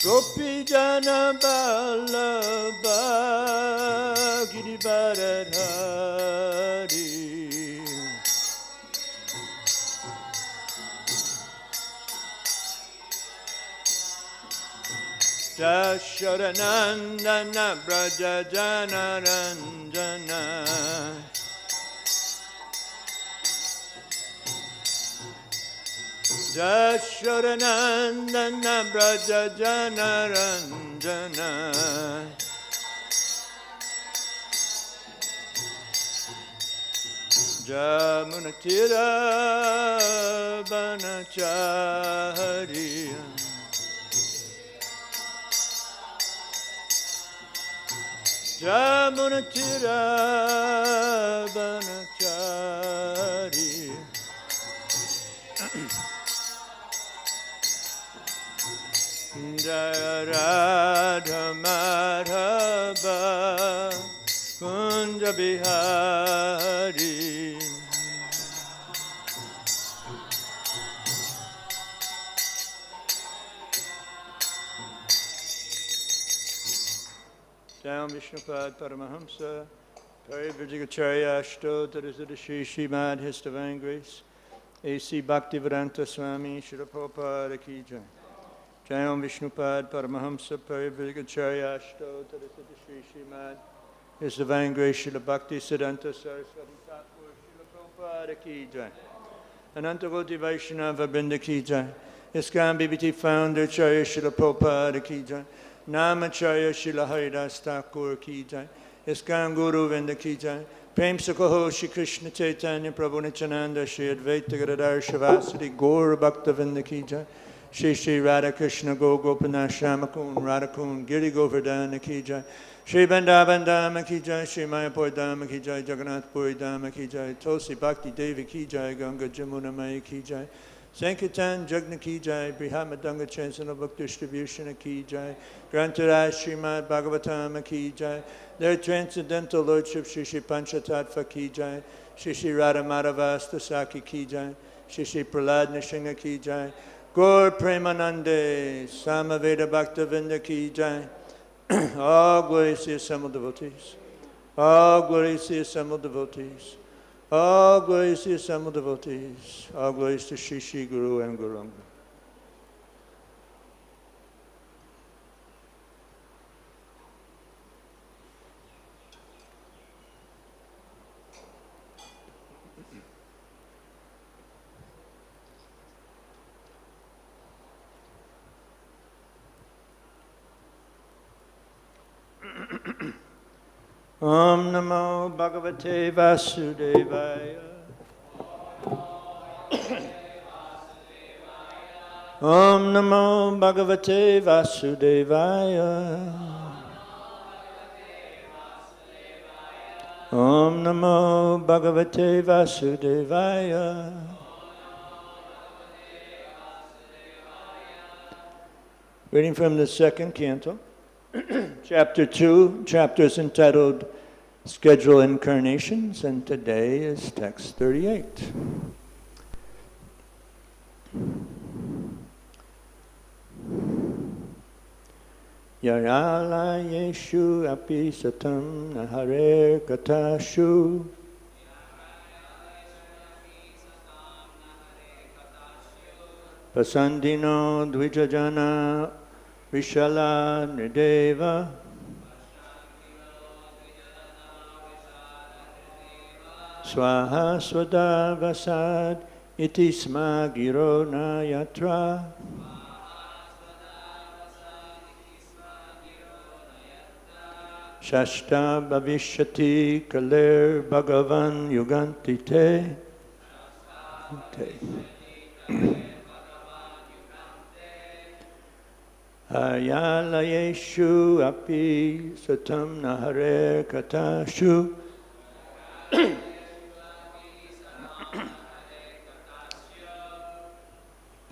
Gopi-jana vallabha Girivardhari Jashodanandana Braja-jana-ranjana Jashodanandana Braja-jana-ranjana Jamunatira Banachariya Jamunatira Banachariya Jaya Radha Madhava Kunja Bihari Jayam Vishnupad Paramahamsa Parivrajagacharya Ashtotarasada Shri Srimad His Divine Grace A.C. Bhaktivedanta Swami Srila Prabhupada Ki Jai Jayam Vishnupad Paramahamsa Parivrajagacharya Ashtotarasada Shri Srimad His Divine Grace Srila Bhaktisiddhanta Saraswati Thakur Srila Prabhupada Ki Jai Anantagoti Vaishnava Vrinda Ki Jai ISKCON BBT Founder Charya Srila Prabhupada Ki Jai Namacharya Srila Haridas Thakur Ki Jai ISKCON Guru Vrinda Ki Jai Prem Sukho Shri Krishna Chaitanya Prabhu Nityananda Shri Advaita Gadadhar Shavasati Gaur Bhakta Vrinda Ki Jai Shri Shri Radha Krishna Go Gopinath Shamakun Radhakun Giri Govardhana Ki Jai Shri Vrindavan Dhama Ki Jai Shri Mayapur Dhama Ki Jai Jagannath Puri Dhama Ki Jai Tulsi Bhakti Devi Ki Jai Ganga Jamuna Maya Ki Jai Sankirtan Jagna Ki Jai Brihamadanga Chansana Book Distribution Ki Jai Grantaraj Srimad Bhagavatam Ki Jai Their Transcendental Lordship Shri Shri Panchatattva Ki Jai Shri Shri Radha Madhavasta Saki Ki Jai Shri Shri Prahlad Nishinga Ki Jai Gaur Premanande Samaveda Bhaktavinda Ki Jai All glories to the assembled devotees. All glories to the assembled devotees. All glories to the assembled devotees. All glories to Shri Shri Guru and Guranga. Om Namo Bhagavate Vasudevaya. Om Namo Bhagavate Vasudevaya. Om Namo Bhagavate Vasudevaya. Reading from the second canto. Chapter 2, chapters entitled Schedule Incarnations, and today is text 38. Ālayeṣu api satāṁ hareḥ kathāḥ pāṣaṇḍino dvija-janā vṛṣalā nṛ-devāḥ svāhā svadhā vaṣaḍ iti smā giro yatra śāstā bhaviṣyati kaler bhagavān yugānte ālayeṣu api satāṁ hareḥ kathāḥ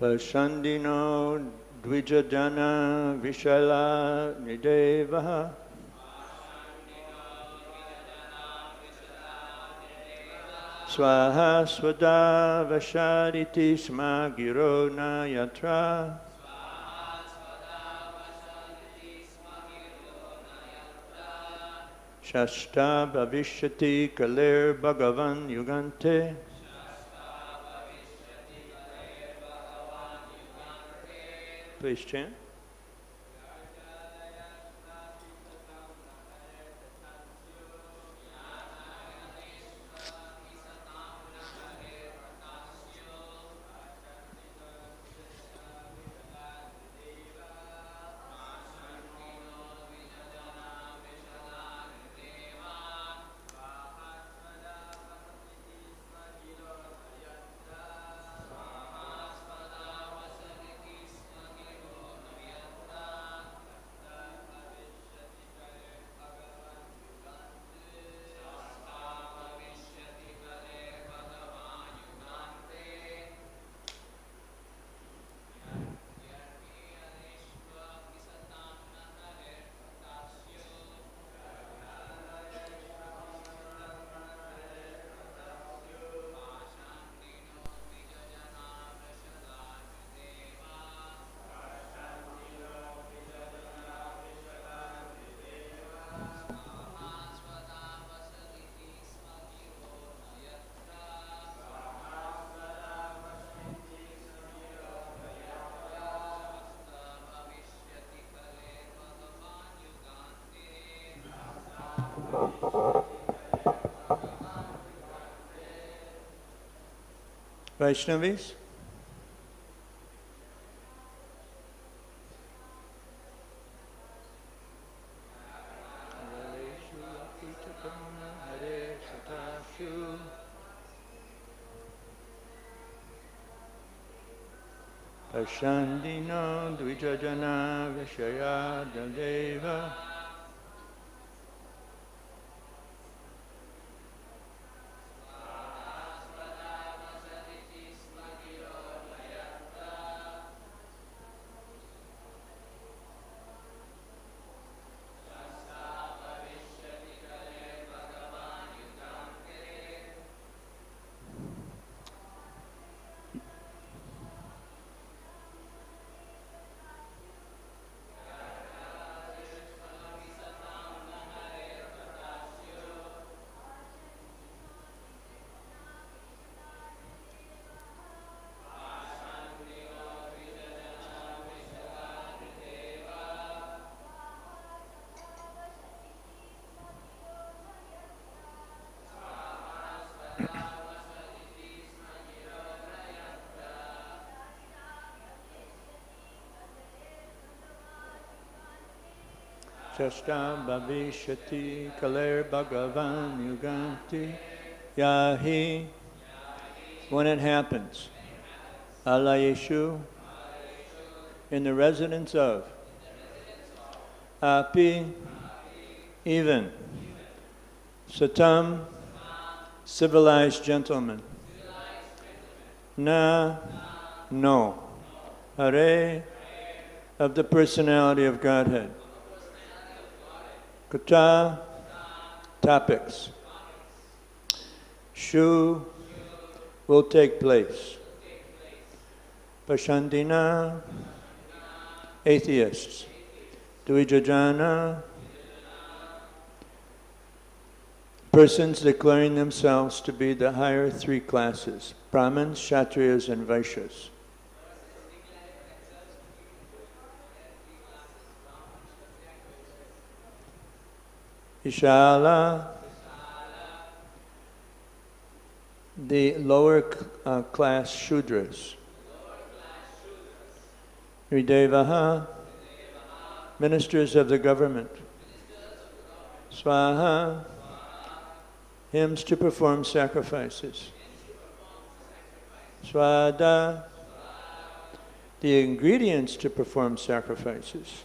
pāṣaṇḍino dvija-janā vṛṣalā nṛ-devāḥ svāhā svadhā vaṣaḍ iti smā giro yatra śāstā bhaviṣyati kaler bhagavān yugānte. Please chant. Vaishnavis? pāṣaṇḍino dvija-janā viṣayā deva. Śāstā bhaviṣyati kaler bhagavān yugānte yarhy. When it happens, ālayeṣu, in the residence of, api, even, satām, civilized gentlemen, na, no, hareḥ, of the Personality of Godhead, kathāḥ, topics, syuḥ, will take place, pāṣaṇḍino, atheists, dvija-janā, persons declaring themselves to be the higher three classes, Brahmins, Kshatriyas, and Vaishyas. Vṛṣalā, the lower class Shudras. nṛ-devāḥ, ministers of the government. Svāhā, hymns to perform sacrifices. Svadhā, the ingredients to perform sacrifices.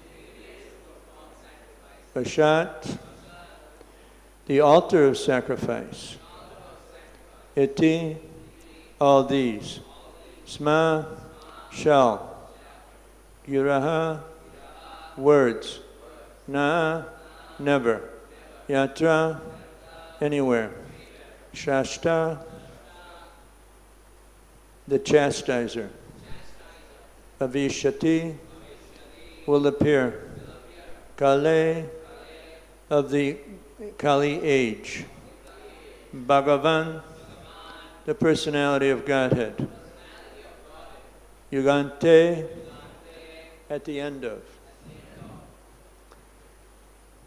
Vaṣaḍ, the altar of sacrifice. Iti, all these. Smā, shall. Giro, words. Na, never. Yatra, anywhere. Śāstā, the chastiser. Bhaviṣyati, will appear. Kaler, of the Kali age. Bhagavān, the personality of Godhead. Yugānte, at the end of.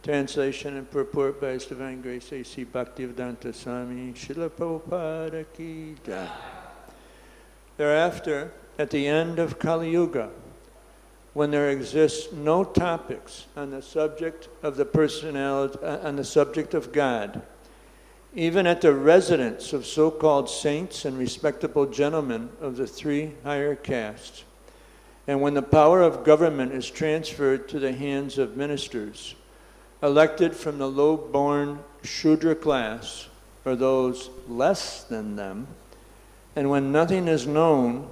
Translation and purport by His Divine Grace A.C. Bhaktivedanta Swami Srila Prabhupada Ki Jai. Thereafter, at the end of Kali Yuga, when there exists no topics on the subject of the personality, on the subject of God, even at the residence of so-called saints and respectable gentlemen of the three higher castes, and when the power of government is transferred to the hands of ministers, elected from the low-born Shudra class, or those less than them, and when nothing is known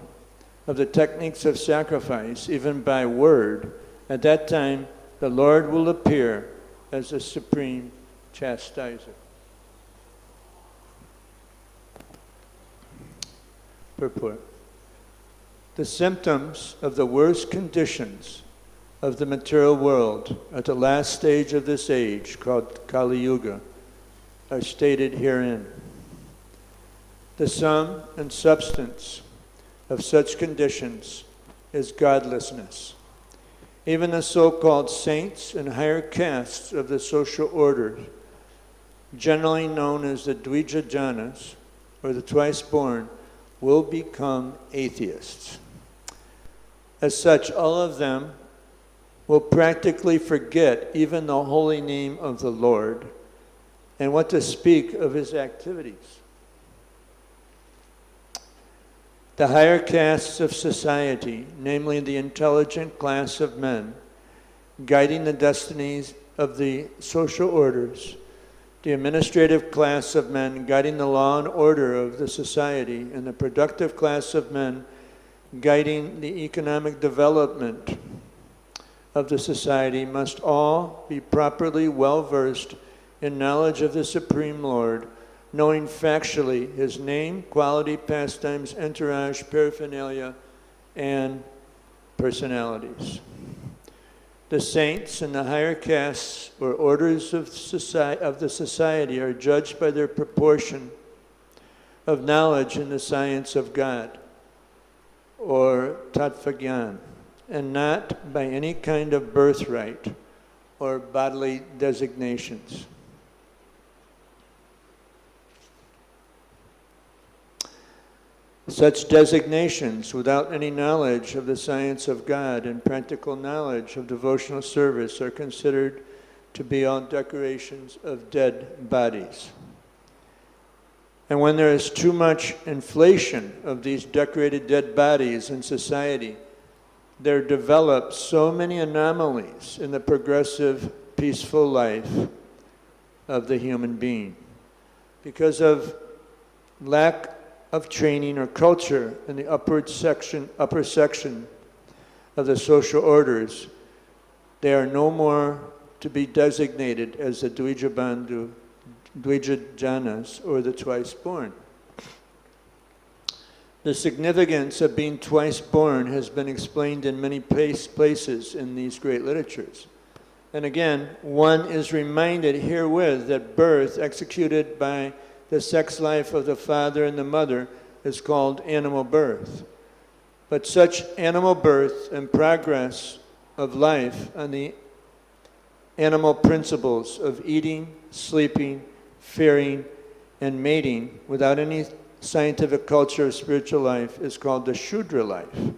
of the techniques of sacrifice, even by word, at that time the Lord will appear as the supreme chastiser. Purport. The symptoms of the worst conditions of the material world at the last stage of this age, called Kali Yuga, are stated herein. The sum and substance of such conditions is godlessness. Even the so-called saints and higher castes of the social order, generally known as the dvija-janās, or the twice-born, will become atheists. As such, all of them will practically forget even the holy name of the Lord, and what to speak of His activities. The higher castes of society, namely the intelligent class of men, guiding the destinies of the social orders, the administrative class of men guiding the law and order of the society, and the productive class of men guiding the economic development of the society, must all be properly well-versed in knowledge of the Supreme Lord, knowing factually His name, quality, pastimes, entourage, paraphernalia, and personalities. The saints and the higher castes or orders of the society are judged by their proportion of knowledge in the science of God, or tattva-gyan, and not by any kind of birthright or bodily designations. Such designations, without any knowledge of the science of God and practical knowledge of devotional service, are considered to be all decorations of dead bodies. And when there is too much inflation of these decorated dead bodies in society, there develop so many anomalies in the progressive, peaceful life of the human being. Because of lack of training or culture in the upper section of the social orders, they are no more to be designated as the dvija-janās, or the twice-born. The significance of being twice-born has been explained in many places in these great literatures. And again, one is reminded herewith that birth executed by the sex life of the father and the mother is called animal birth. But such animal birth and progress of life on the animal principles of eating, sleeping, fearing, and mating without any scientific culture of spiritual life is called the Shudra life.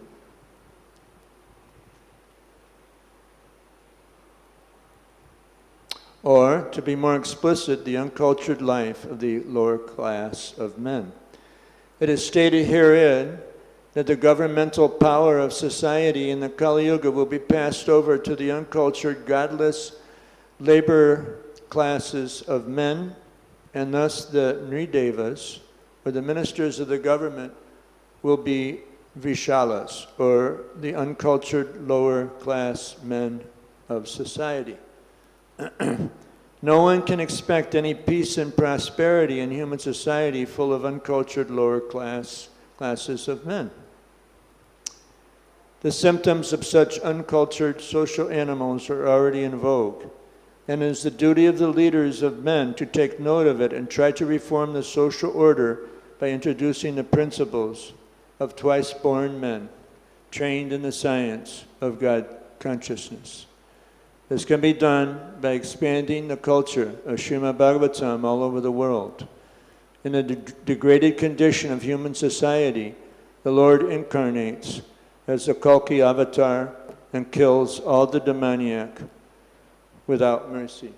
Or, to be more explicit, the uncultured life of the lower class of men. It is stated herein that the governmental power of society in the Kali Yuga will be passed over to the uncultured, godless labor classes of men, and thus the nṛ-devāḥs, or the ministers of the government, will be vṛṣalās, or the uncultured lower class men of society. No one can expect any peace and prosperity in human society full of uncultured lower classes of men. The symptoms of such uncultured social animals are already in vogue, and it is the duty of the leaders of men to take note of it and try to reform the social order by introducing the principles of twice-born men, trained in the science of God consciousness. This can be done by expanding the culture of Srimad Bhagavatam all over the world. In the degraded condition of human society, the Lord incarnates as the Kalki avatar and kills all the demoniac without mercy.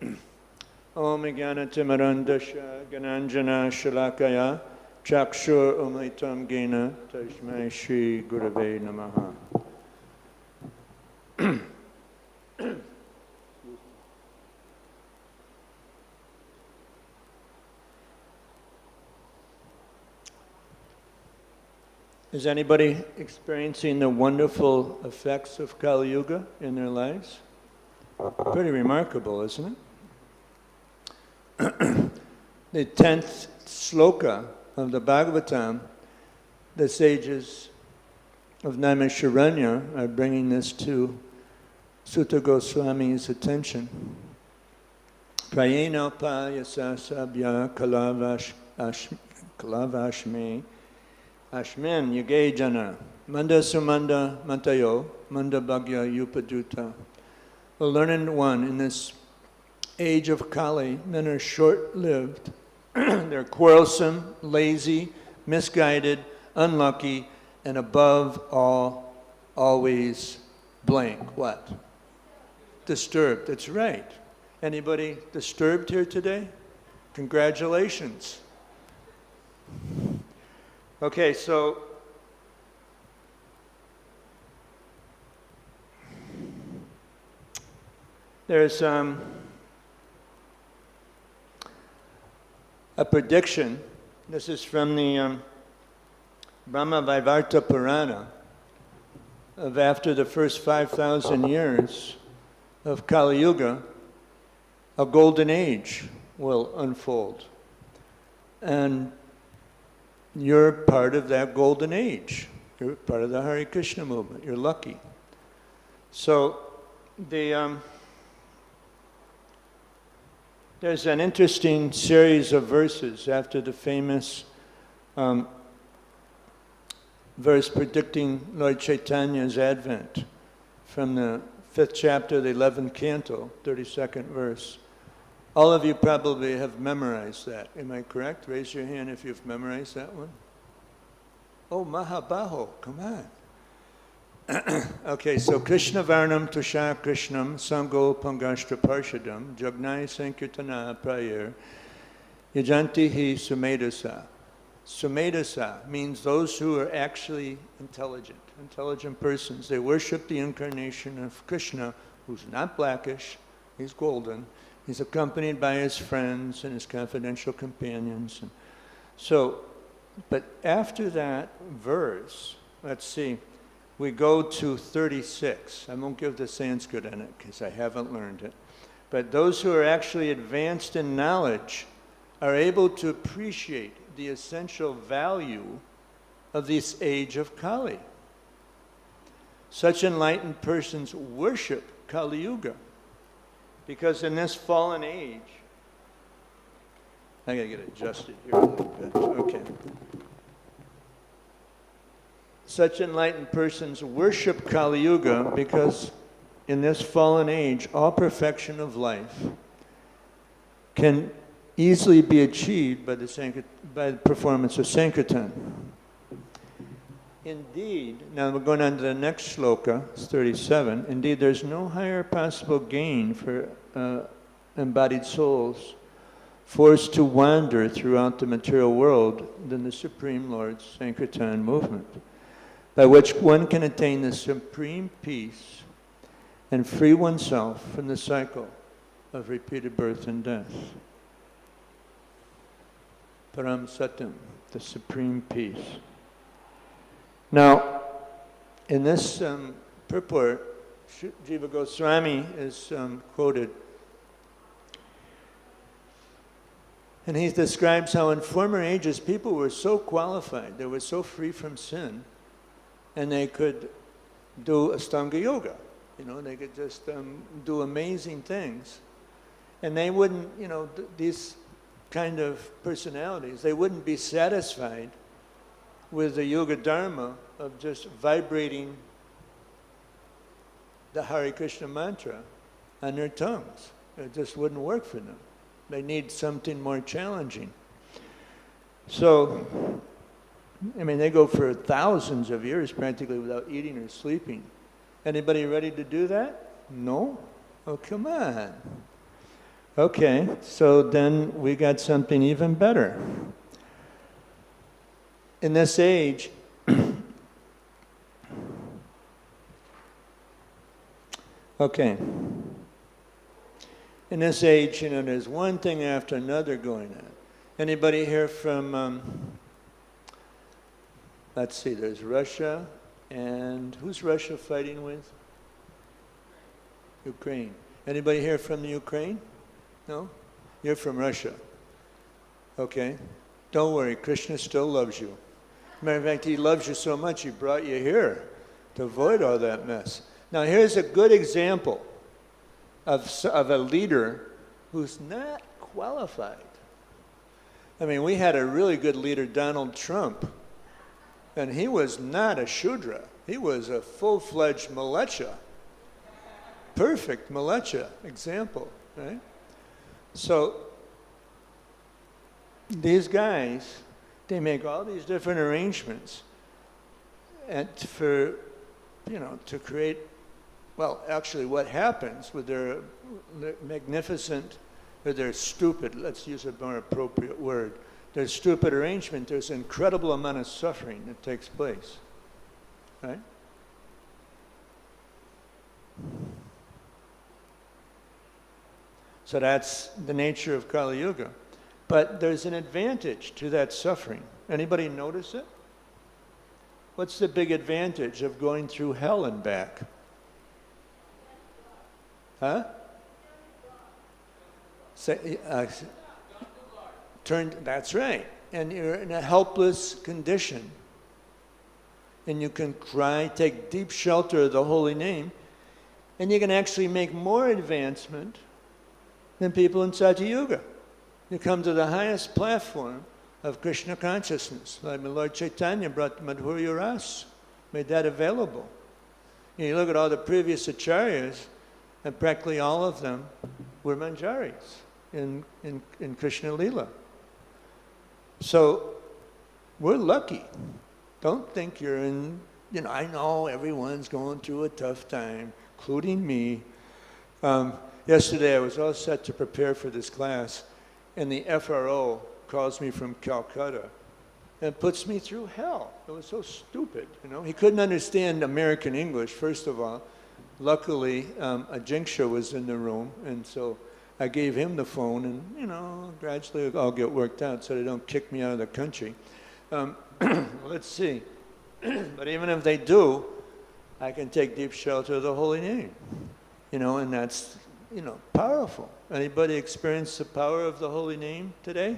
Om Jnana-timirandasya Gananjana Shalakaya Chakshur Umlitam Gena Tasmai Shri Gurave Namaha. Is anybody experiencing the wonderful effects of Kali Yuga in their lives? Pretty remarkable, isn't it? The 10th sloka of the Bhagavatam, the sages of Naimisharanya are bringing this to Sutta Goswami's attention. Prayena payasa sabya kalavashme ashmin yuga-ante manda sumanda mantayo manda bhagya upaduta. The learned one, in this age of Kali, men are short-lived. They're quarrelsome, lazy, misguided, unlucky, and above all, always blank. What? Disturbed. That's right. Anybody disturbed here today? Congratulations. Okay, so there's a prediction. This is from the Brahma Vaivarta Purana of after the first 5,000 years of Kali Yuga, a golden age will unfold. And you're part of that golden age. You're part of the Hare Krishna movement. You're lucky. So there's an interesting series of verses after the famous verse predicting Lord Chaitanya's advent from the 5th chapter, the 11th canto, 32nd verse. All of you probably have memorized that. Am I correct? Raise your hand if you've memorized that one. Oh, Mahabaho, come on. Okay, so Krishna Varnam Tusha Krishnam Sango Pangashtra Parshadam Jagnai Sankirtana Prayer Yajanti Hi Sumedasa. Sumedasa means those who are actually intelligent persons. They worship the incarnation of Krishna, who's not blackish, he's golden. He's accompanied by his friends and his confidential companions. And so, but after that verse, let's see, we go to 36. I won't give the Sanskrit in it because I haven't learned it. But those who are actually advanced in knowledge are able to appreciate the essential value of this age of Kali. Such enlightened persons worship Kali Yuga. Because in this fallen age, I gotta get adjusted here a little bit. Okay. Such enlightened persons worship Kali Yuga because in this fallen age, all perfection of life can easily be achieved by the performance of Sankirtan. Indeed, now we're going on to the next sloka, it's 37. Indeed, there's no higher possible gain for embodied souls forced to wander throughout the material world than the Supreme Lord's Sankirtan movement, by which one can attain the supreme peace and free oneself from the cycle of repeated birth and death. Param Satam, the supreme peace. Now, in this purport, Jiva Goswami is quoted, and he describes how in former ages people were so qualified, they were so free from sin, and they could do Ashtanga yoga. You know, they could just do amazing things And they wouldn't, you know, these kind of personalities, they wouldn't be satisfied with the yoga dharma of just vibrating the Hare Krishna mantra on their tongues. It just wouldn't work for them. They need something more challenging. So, I mean, they go for thousands of years practically without eating or sleeping. Anybody ready to do that? No? Oh, come on. Okay, so then we got something even better. In this age, okay, in this age, you know, there's one thing after another going on. Anybody here from, let's see, there's Russia, and who's Russia fighting with? Ukraine. Anybody here from the Ukraine? No? You're from Russia. Okay. Don't worry, Krishna still loves you. Matter of fact, he loves you so much, he brought you here to avoid all that mess. Now here's a good example of a leader who's not qualified. I mean, we had a really good leader, Donald Trump, and he was not a Shudra. He was a full-fledged militia. Perfect militia example, right? So these guys, they make all these different arrangements and for, you know, to create, well, actually what happens with their magnificent, or their stupid, let's use a more appropriate word, their stupid arrangement, there's an incredible amount of suffering that takes place, right? So that's the nature of Kali Yuga. But there's an advantage to that suffering. Anybody notice it? What's the big advantage of going through hell and back? Huh? That's right. And you're in a helpless condition. And you can cry, take deep shelter of the holy name, and you can actually make more advancement than people in Satyuga. You come to the highest platform of Krishna consciousness. Like Lord Chaitanya brought Madhurya Ras, made that available. And you look at all the previous acharyas, and practically all of them were manjaris in Krishna Lila. So we're lucky. Don't think you're in, you know, I know everyone's going through a tough time, including me. Yesterday I was all set to prepare for this class, and the FRO calls me from Calcutta and puts me through hell. It was so stupid, you know. He couldn't understand American English, first of all. Luckily, a Jinksha was in the room, and so I gave him the phone, and, you know, gradually it'll all get worked out so they don't kick me out of the country. Let's see. But even if they do, I can take deep shelter of the holy name, you know, and that's, you know, powerful. Anybody experience the power of the holy name today?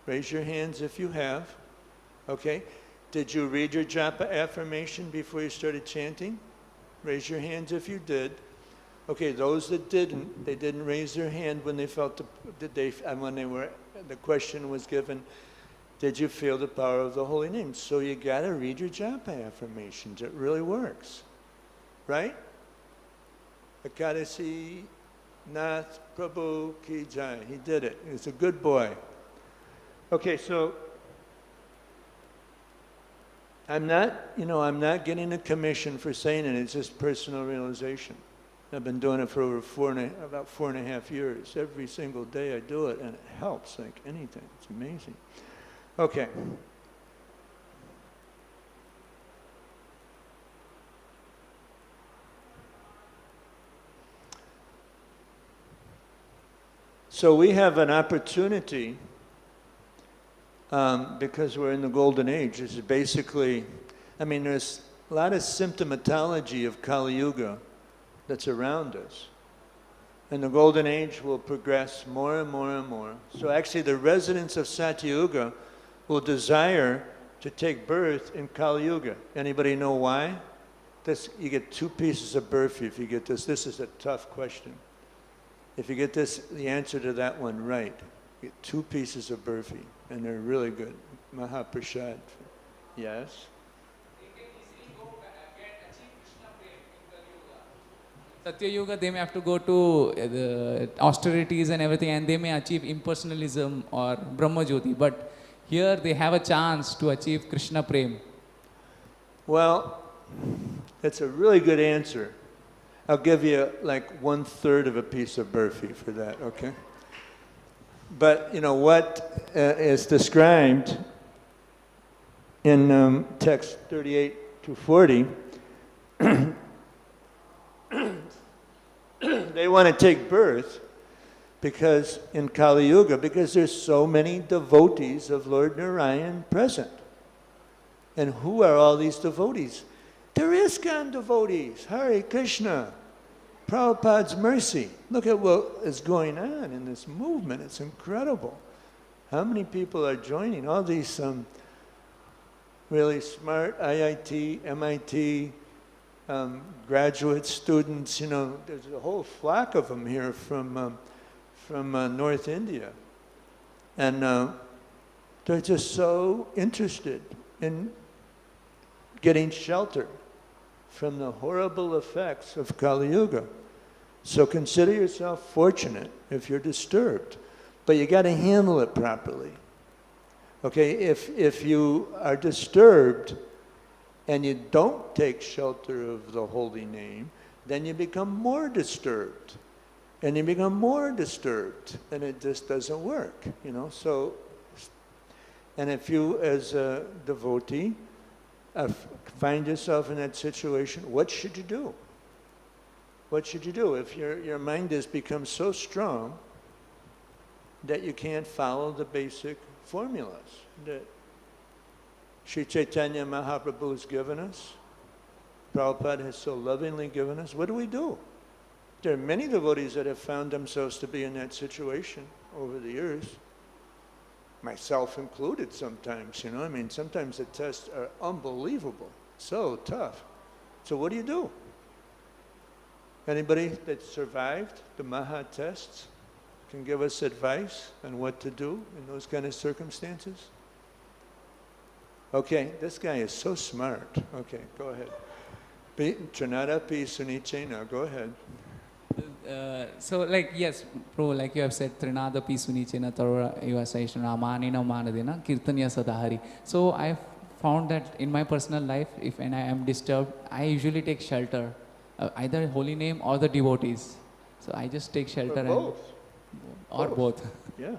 Raise your hands if you have. Okay. Did you read your japa affirmation before you started chanting? Raise your hands if you did. Okay, those that didn't, they didn't raise their hand when they felt the question was given, did you feel the power of the holy name? So you got to read your japa affirmations. It really works, right? Ekadasi Nath Prabhu Ki Jai. He did it. He's a good boy. Okay, so I'm not getting a commission for saying it. It's just personal realization. I've been doing it for over about 4.5 years. Every single day I do it, and it helps like anything. It's amazing. Okay. So we have an opportunity, because we're in the golden age. This is basically, I mean, there's a lot of symptomatology of Kali Yuga that's around us. And the golden age will progress more and more and more. So actually the residents of Satyuga will desire to take birth in Kali Yuga. Anybody know why? You get 2 pieces of birth if you get this. This is a tough question. If you get the answer to that one right, you get 2 pieces of burfi, and they're really good. Mahaprasad. Yes? Satya Yuga, they may have to go to the austerities and everything, and they may achieve impersonalism or Brahma Jyoti, but here they have a chance to achieve Krishna Prem. Well, that's a really good answer. I'll give you like 1/3 of a piece of burfi for that, okay? But you know what is described in text 38 to 40, they want to take birth because in Kali Yuga, because there's so many devotees of Lord Narayan present. And who are all these devotees? They're ISKCON devotees, Hare Krishna, Prabhupada's mercy. Look at what is going on in this movement. It's incredible. How many people are joining? All these really smart IIT, MIT, graduate students, you know, there's a whole flock of them here from North India. And they're just so interested in getting shelter from the horrible effects of Kali Yuga. So consider yourself fortunate if you're disturbed, but you got to handle it properly. Okay, if you are disturbed and you don't take shelter of the holy name, then you become more disturbed. And you become more disturbed, and it just doesn't work, you know. So, and if you as a devotee find yourself in that situation, what should you do? What should you do if your mind has become so strong that you can't follow the basic formulas that Sri Chaitanya Mahaprabhu has given us? Prabhupada has so lovingly given us. What do? There are many devotees that have found themselves to be in that situation over the years, myself included sometimes, you know. I mean, sometimes the tests are unbelievable, so tough. So what do? Anybody that survived the Maha tests can give us advice on what to do in those kind of circumstances? Okay, this guy is so smart. Okay, go ahead. Trinada pi sunichena, go ahead. So like, yes, Prabhu, like you have said, Trinada pi sunichena tarora yuvasaishna ramanina manadina kirtanya sadahari. So I have found that in my personal life, if when I am disturbed, I usually take shelter, either holy name or the devotees. So I just take shelter. Or both. Yeah.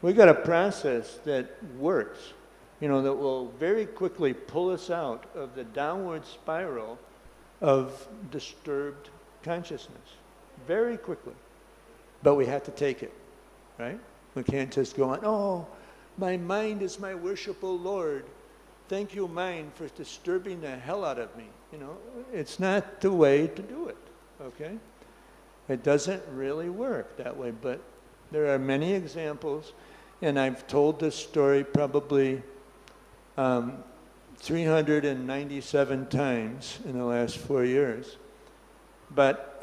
We got a process that works, you know, that will very quickly pull us out of the downward spiral of disturbed consciousness. Very quickly. But we have to take it, right? We can't just go on, oh, my mind is my worshipful Lord. Thank you, mind, for disturbing the hell out of me. You know, it's not the way to do it, okay? It doesn't really work that way, but there are many examples, and I've told this story probably 397 times in the last 4 years. But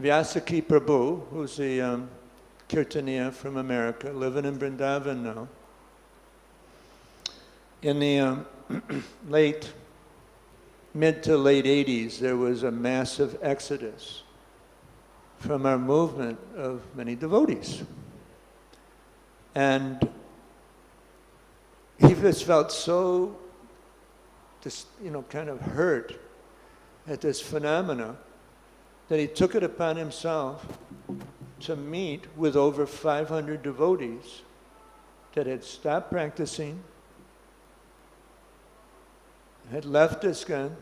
Vyasaki Prabhu, who's the Kirtaniya from America, living in Vrindavan now, in the mid to late 80s, there was a massive exodus from our movement of many devotees. And he just felt so, kind of hurt at this phenomena that he took it upon himself to meet with over 500 devotees that had stopped practicing, had left ISKCON.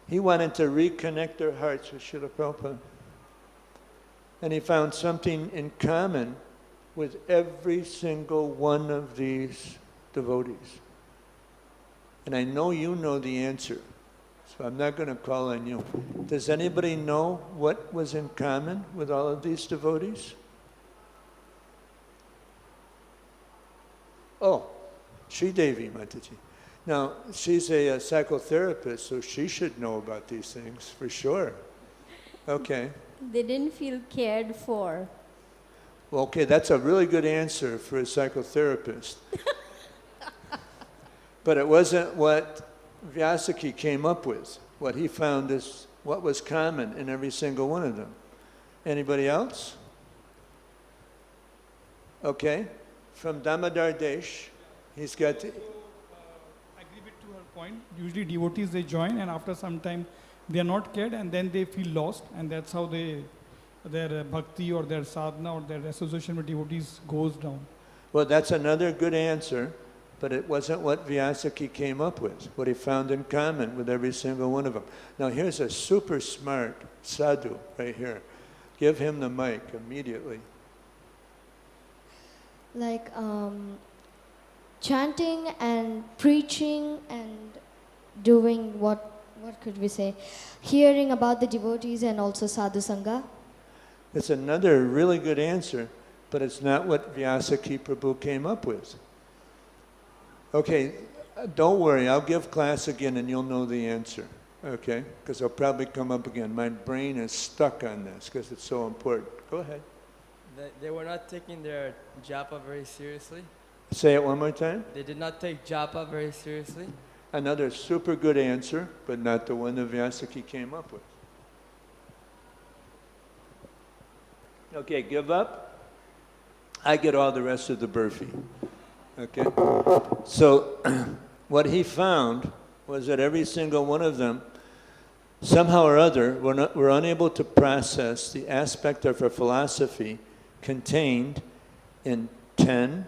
He wanted to reconnect their hearts with Srila Prabhupada. And he found something in common with every single one of these devotees. And I know you know the answer, so I'm not going to call on you. Does anybody know what was in common with all of these devotees? Oh, Sri Devi Mataji. Now, she's a psychotherapist, so she should know about these things for sure. Okay. They didn't feel cared for. Well, okay, that's a really good answer for a psychotherapist. But it wasn't what Vyasaki came up with. What he found is what was common in every single one of them. Anybody else? Okay. From Damodar Desh, he's got... I agree with to her point. Usually devotees, they join, and after some time, they are not cared, and then they feel lost, and that's how their bhakti or their sadhana or their association with devotees goes down. Well, that's another good answer, but it wasn't what Vyasaki came up with, what he found in common with every single one of them. Now here's a super smart sadhu right here. Give him the mic immediately. Like chanting and preaching and doing what could we say? Hearing about the devotees and also sadhu sangha. It's another really good answer, but it's not what Vyasaki Prabhu came up with. Okay, don't worry, I'll give class again and you'll know the answer, okay? Because it'll probably come up again. My brain is stuck on this because it's so important. Go ahead. They were not taking their japa very seriously. Say it one more time. They did not take japa very seriously. Another super good answer, but not the one that Vyasaki came up with. Okay, give up. I get all the rest of the burfi. Okay? So, what he found was that every single one of them, somehow or other, were unable to process the aspect of our philosophy contained in Bhagavatam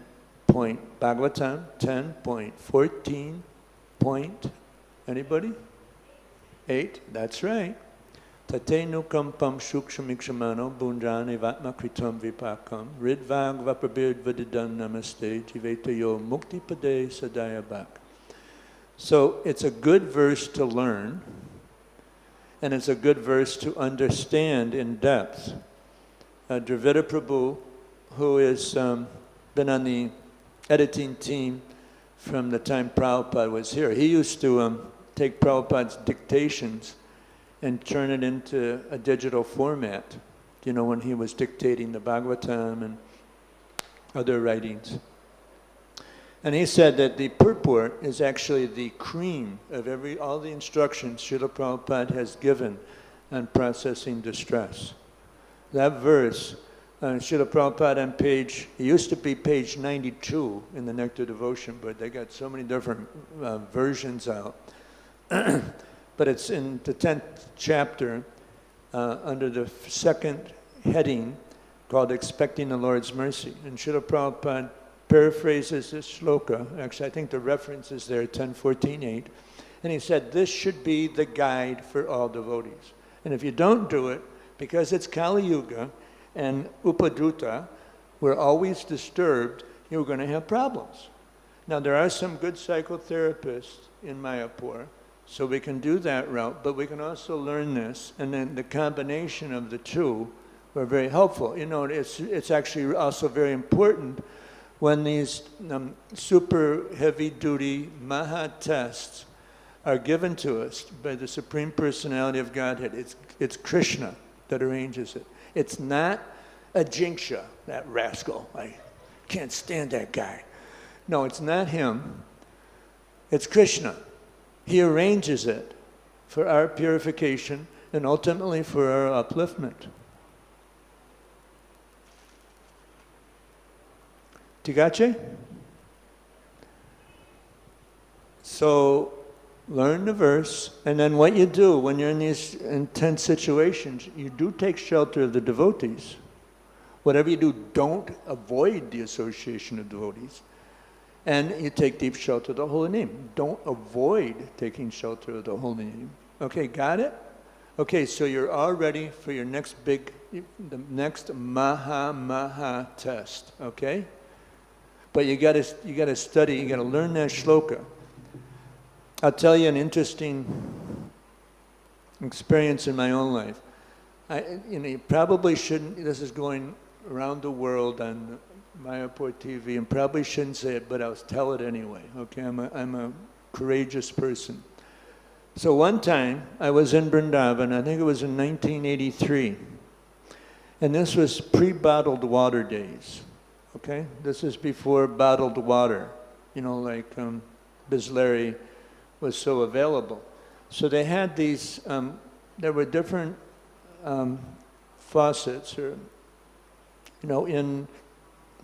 10.14. Anybody? 8? That's right. Tate nukampam shukshamikshamano bunjani vatma kritam vipakam ridvag vapabird vadidan namaste jivetayo mukti pade sadayabak. So it's a good verse to learn, and it's a good verse to understand in depth. Dravida Prabhu, who has been on the editing team from the time Prabhupada was here, he used to take Prabhupada's dictations and turn it into a digital format, you know, when he was dictating the Bhagavatam and other writings. And he said that the purport is actually the cream of all the instructions Srila Prabhupada has given on processing distress. That verse, Srila Prabhupada on it used to be page 92 in the Nectar Devotion, but they got so many different versions out. But it's in the 10th chapter, under the second heading, called Expecting the Lord's Mercy. And Srila Prabhupada paraphrases this shloka. Actually, I think the reference is there, 10.14.8. And he said, this should be the guide for all devotees. And if you don't do it, because it's Kali Yuga and Upadruta, we're always disturbed, you're going to have problems. Now, there are some good psychotherapists in Mayapur, so we can do that route, but we can also learn this, and then the combination of the two are very helpful. You know, it's actually also very important when these super heavy-duty Maha tests are given to us by the Supreme Personality of Godhead. It's Krishna that arranges it. It's not a jinksha, that rascal. I can't stand that guy. No, it's not him. It's Krishna. He arranges it for our purification and ultimately for our upliftment. Tigache? So, learn the verse, and then what you do when you're in these intense situations, you do take shelter of the devotees. Whatever you do, don't avoid the association of devotees. And you take deep shelter of the holy name. Don't avoid taking shelter of the holy name. Okay, got it? Okay, so you're all ready for your the next Maha test, okay? But you gotta study, you gotta learn that shloka. I'll tell you an interesting experience in my own life. You probably shouldn't, this is going around the world on Mayapur TV, and probably shouldn't say it, but I'll tell it anyway. Okay, I'm a courageous person. So one time, I was in Vrindavan, I think it was in 1983, and this was pre-bottled water days, okay? This is before bottled water, you know, like Bisleri was so available. So they had these, there were different faucets, or, you know, in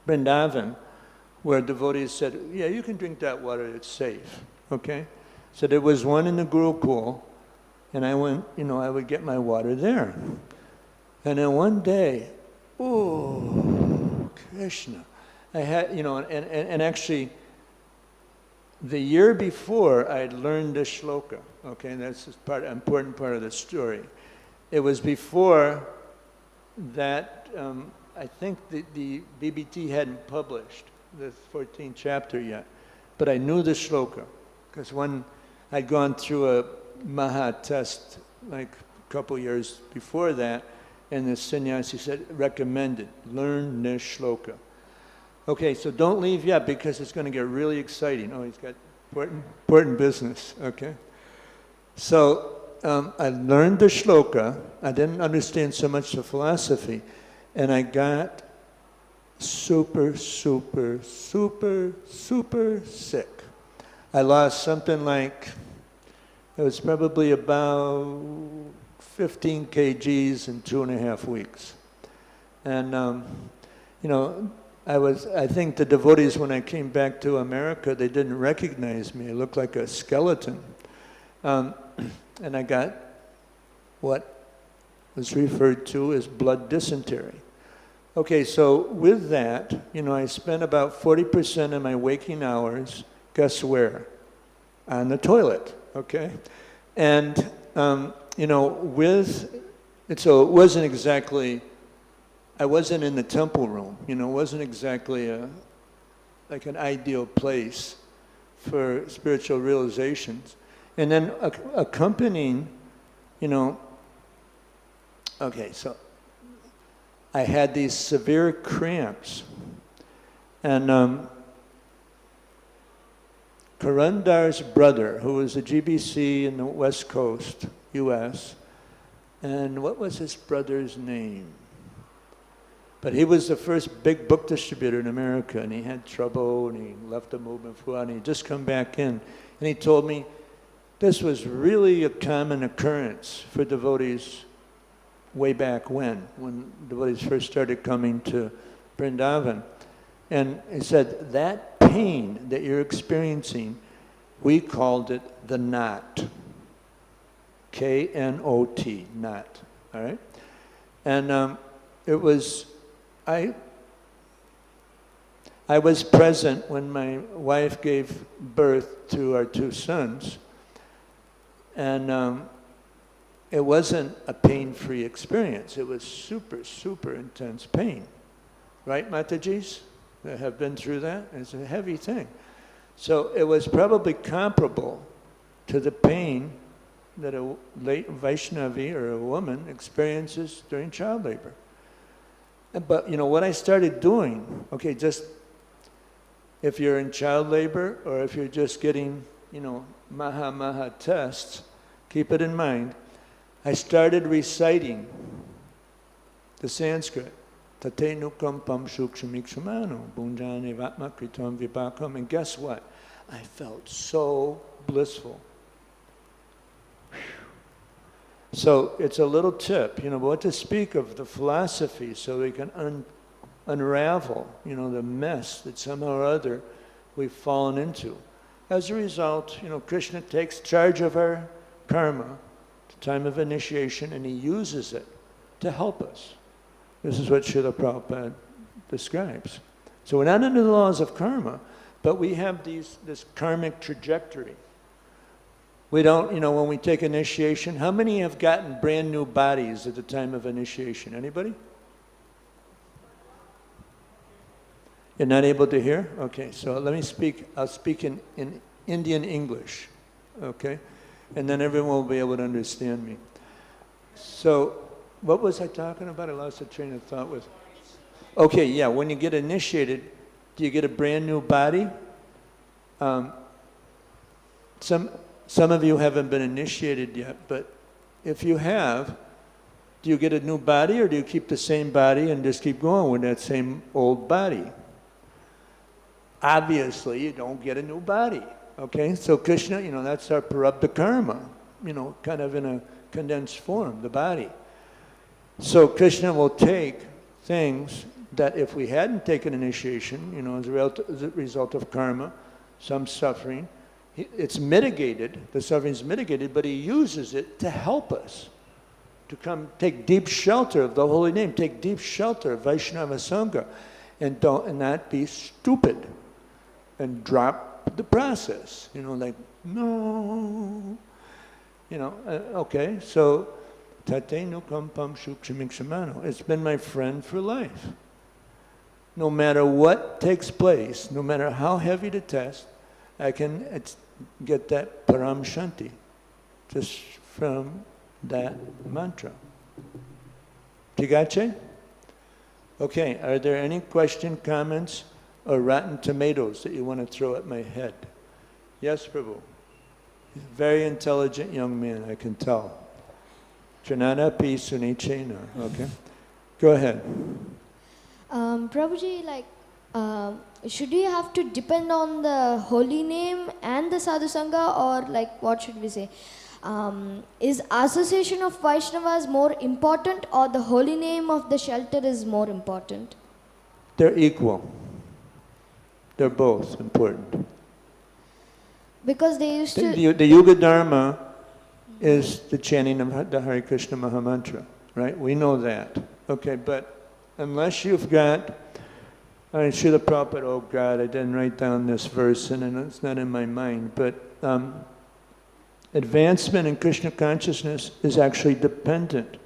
Vrindavan, where devotees said, yeah, you can drink that water, it's safe, okay? So there was one in the Gurukul, and I went, you know, I would get my water there. And then one day, oh, Krishna, I had, you know, and actually, the year before, I had learned this shloka, okay, and that's an important part of the story. It was before that, I think the BBT hadn't published the 14th chapter yet, but I knew the shloka, because when I'd gone through a Maha test like a couple years before that, and the sannyasi said, recommended, learn this shloka. Okay, so don't leave yet, because it's going to get really exciting. Oh, he's got important business, okay? So I learned the shloka. I didn't understand so much the philosophy, and I got super, super, super, super sick. I lost something like, it was probably about 15 kgs in 2.5 weeks. And, you know, I think the devotees, when I came back to America, they didn't recognize me. I looked like a skeleton. And I got what was referred to as blood dysentery. Okay, so with that, you know, I spent about 40% of my waking hours, guess where? On the toilet, okay? And, you know, so it wasn't exactly, I wasn't in the temple room, you know, it wasn't exactly like an ideal place for spiritual realizations. And then accompanying, you know, okay, so I had these severe cramps. And Karandar's brother, who was a GBC in the West Coast, US, and what was his brother's name? But he was the first big book distributor in America, and he had trouble, and he left the movement for a while, and he'd just come back in. And he told me this was really a common occurrence for devotees way back when devotees first started coming to Vrindavan. And he said, that pain that you're experiencing, we called it the knot. K-N-O-T, knot, all right? And it was, I was present when my wife gave birth to our 2 sons, and it wasn't a pain-free experience. It was super, super intense pain. Right, Matajis? That have been through that? It's a heavy thing. So it was probably comparable to the pain that a late Vaishnavi or a woman experiences during child labor. But, you know, what I started doing, okay, just if you're in child labor or if you're just getting, you know, Maha tests, keep it in mind, I started reciting the Sanskrit. Tate nukam pam shukshamikshmano, bunjane vatma kritam vibhakam. And guess what? I felt so blissful. So it's a little tip, you know, what to speak of the philosophy so we can unravel, you know, the mess that somehow or other we've fallen into. As a result, you know, Krishna takes charge of our karma at the time of initiation, and he uses it to help us. This is what Srila Prabhupada describes. So we're not under the laws of karma, but we have this karmic trajectory. We don't, you know, when we take initiation, how many have gotten brand new bodies at the time of initiation? Anybody? You're not able to hear? Okay, so let me speak, I'll speak in Indian English, okay? And then everyone will be able to understand me. So, what was I talking about? I lost the train of thought with. Okay, yeah, when you get initiated, do you get a brand new body? some of you haven't been initiated yet, but if you have, do you get a new body or do you keep the same body and just keep going with that same old body? Obviously, you don't get a new body, okay? So Krishna, that's our prarabdha karma, kind of in a condensed form, the body. So Krishna will take things that if we hadn't taken initiation, as a result of karma, some suffering, it's mitigated, the suffering is mitigated, but he uses it to help us to come take deep shelter of the holy name, take deep shelter of Vaishnava Sangha, and not be stupid and drop the process. Like, no. Okay, so tate nukampam shukshamikshamano. It's been my friend for life. No matter what takes place, no matter how heavy the test, I can get that param shanti just from that mantra. Tigache? Okay, are there any questions, comments, or rotten tomatoes that you want to throw at my head? Yes, Prabhu. He's a very intelligent young man, I can tell. Janana pi sunichena. Okay. Go ahead. Prabhuji, should we have to depend on the holy name and the sadhu sangha, or what should we say? Is association of Vaishnavas more important, or the holy name of the shelter is more important? They're equal. They're both important. Because they used to... The Yuga Dharma is the chanting of the Hare Krishna Mahamantra, right? We know that. Okay, but unless you've got... Srila Prabhupada, oh God, I didn't write down this verse and it's not in my mind, but advancement in Krishna consciousness is actually dependent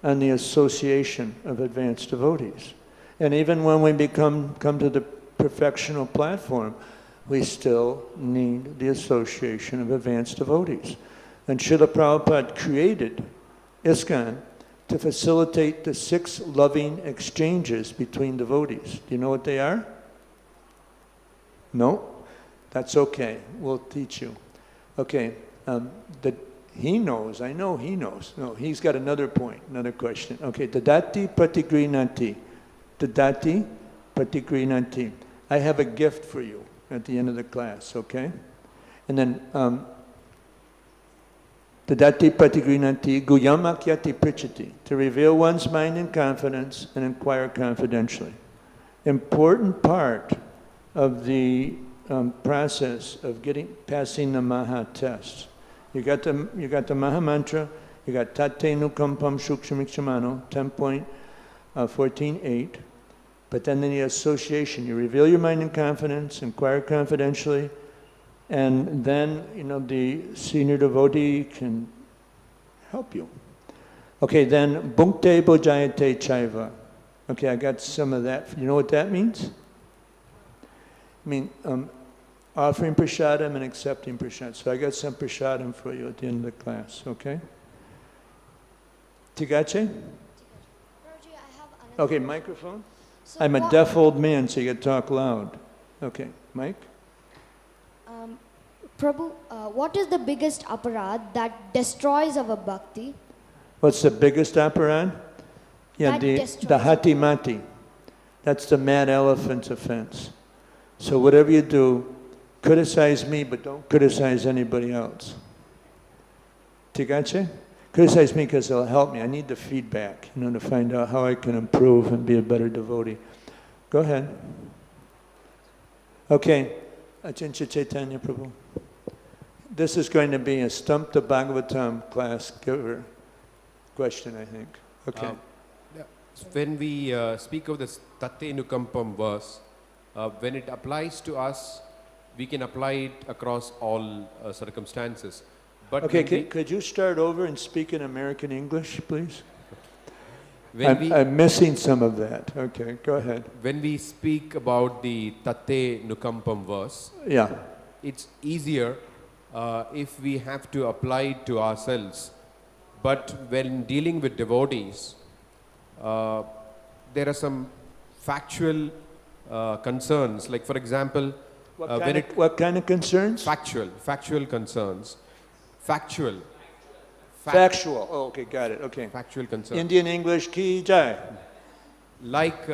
on the association of advanced devotees. And even when we come to the perfectional platform, we still need the association of advanced devotees. And Srila Prabhupada created ISKCON to facilitate the 6 loving exchanges between devotees. Do you know what they are? No? That's okay. We'll teach you. Okay. He knows. I know he knows. No, he's got another point, another question. Okay. Dadati pratigrinati. Dadati pratigrinati. I have a gift for you at the end of the class, okay? And then, Dadati pratigrinati guyamakyati prichati. To reveal one's mind in confidence and inquire confidentially. Important part of the process of passing the Maha test. You got the Maha Mantra, you got tate nukampam shukshamikshamano, 10.14.8. But then in the association, you reveal your mind in confidence, inquire confidentially, and then, the senior devotee can help you. Okay, then, bhunkte bojayate chaiva. Okay, I got some of that. You know what that means? I mean, offering prasadam and accepting prasadam. So I got some prasadam for you at the end of the class, okay? Tigache? Okay, microphone? So I'm a deaf old man, so you can talk loud. Okay, Mike? Prabhu, what is the biggest aparad that destroys our bhakti? What's the biggest aparad? Yeah, the hati mati. That's the mad elephant's offense. So whatever you do, criticize me, but don't criticize anybody else. Tigache? Criticize me because it'll help me. I need the feedback, to find out how I can improve and be a better devotee. Go ahead. Okay. Achincha Chaitanya Prabhu. This is going to be a Stump the Bhagavatam class giver question, I think. Okay. When we speak of this tate nukampam verse, when it applies to us, we can apply it across all circumstances. But okay, could you start over and speak in American English, please? I'm missing some of that. Okay, go ahead. When we speak about the tate nukampam verse, yeah, it's easier if we have to apply it to ourselves. But when dealing with devotees, there are some factual concerns. Like, for example, What kind of concerns? Factual concerns. Factual. Factual. Oh, okay, got it. Okay. Factual concerns. Indian English ki jai. Like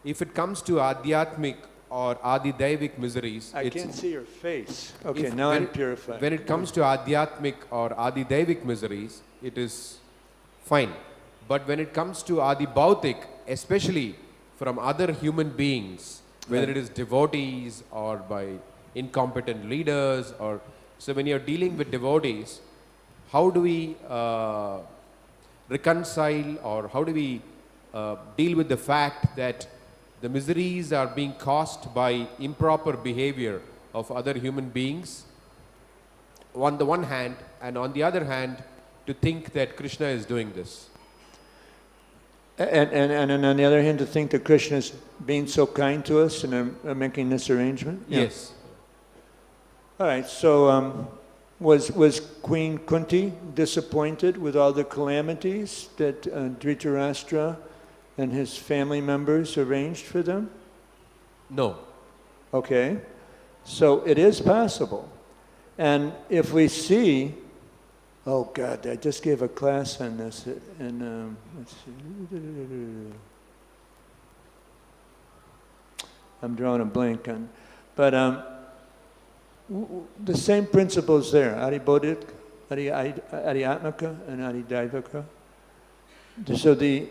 if it comes to adhyatmic or adi-daivik miseries, I can't see your face. Okay, now I'm purified. When it comes to adhyatmic or adi-daivik miseries, it is fine. But when it comes to adi-bhautik, especially from other human beings, whether it is devotees or by incompetent leaders, or so when you're dealing with devotees, how do we reconcile, or how do we deal with the fact that the miseries are being caused by improper behavior of other human beings on the one hand, and on the other hand to think that Krishna is doing this? And on the other hand, to think that Krishna is being so kind to us and making this arrangement? Yeah. Yes. All right, so was Queen Kunti disappointed with all the calamities that Dhritarashtra and his family members arranged for them? No. Okay, so it is possible. And if we see, oh God, I just gave a class on this, and let's see. I'm drawing a blank on, but the same principles there, Adibodhik, Adhyatmika, and Adidaivika. So the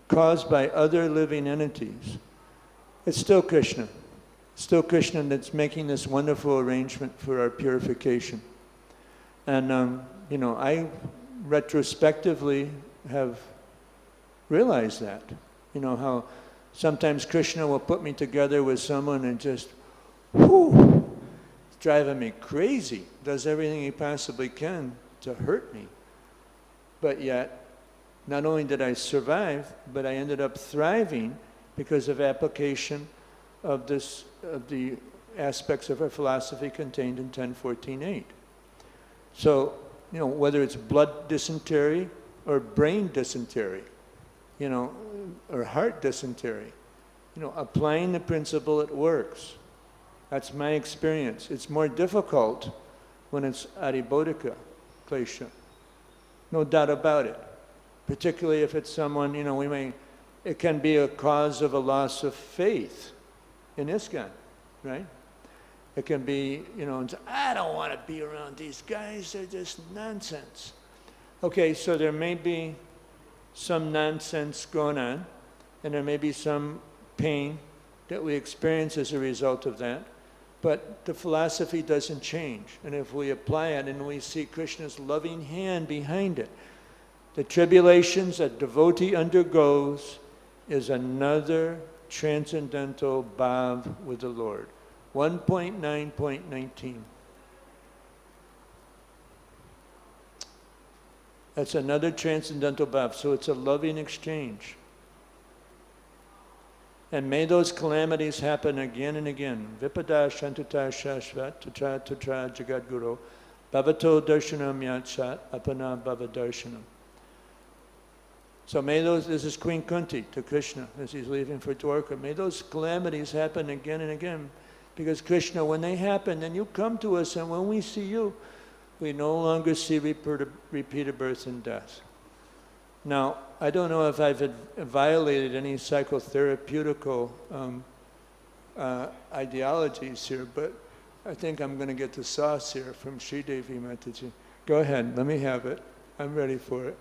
caused by other living entities, it's still Krishna. Still Krishna that's making this wonderful arrangement for our purification. And you know, I retrospectively have realized that. You know, how sometimes Krishna will put me together with someone and just, whoo, it's driving me crazy, does everything he possibly can to hurt me. But yet, not only did I survive, but I ended up thriving because of application of the aspects of our philosophy contained in 10.14.8. So, you know, whether it's blood dysentery or brain dysentery, you know, or heart dysentery, you know, applying the principle, it works. That's my experience. It's more difficult when it's adibodhika klesha. No doubt about it. Particularly if it's someone, you know, it can be a cause of a loss of faith in ISKCON, right? It can be, you know, I don't want to be around these guys, they're just nonsense. Okay, so there may be some nonsense going on, and there may be some pain that we experience as a result of that, but the philosophy doesn't change. And if we apply it and we see Krishna's loving hand behind it, the tribulations a devotee undergoes is another transcendental bhav with the Lord. 1.9.19. That's another transcendental bhav, so it's a loving exchange. And may those calamities happen again and again. Vipada shantata shashvat tatra tatra jagadguru bhavato darshanam yatsat apana bhava darshanam. So may those, this is Queen Kunti to Krishna as he's leaving for Dwarka, may those calamities happen again and again, because Krishna, when they happen, then you come to us, and when we see you, we no longer see repeated birth and death. Now, I don't know if I've violated any psychotherapeutical ideologies here, but I think I'm going to get the sauce here from Sridevi Mataji. Go ahead, let me have it. I'm ready for it.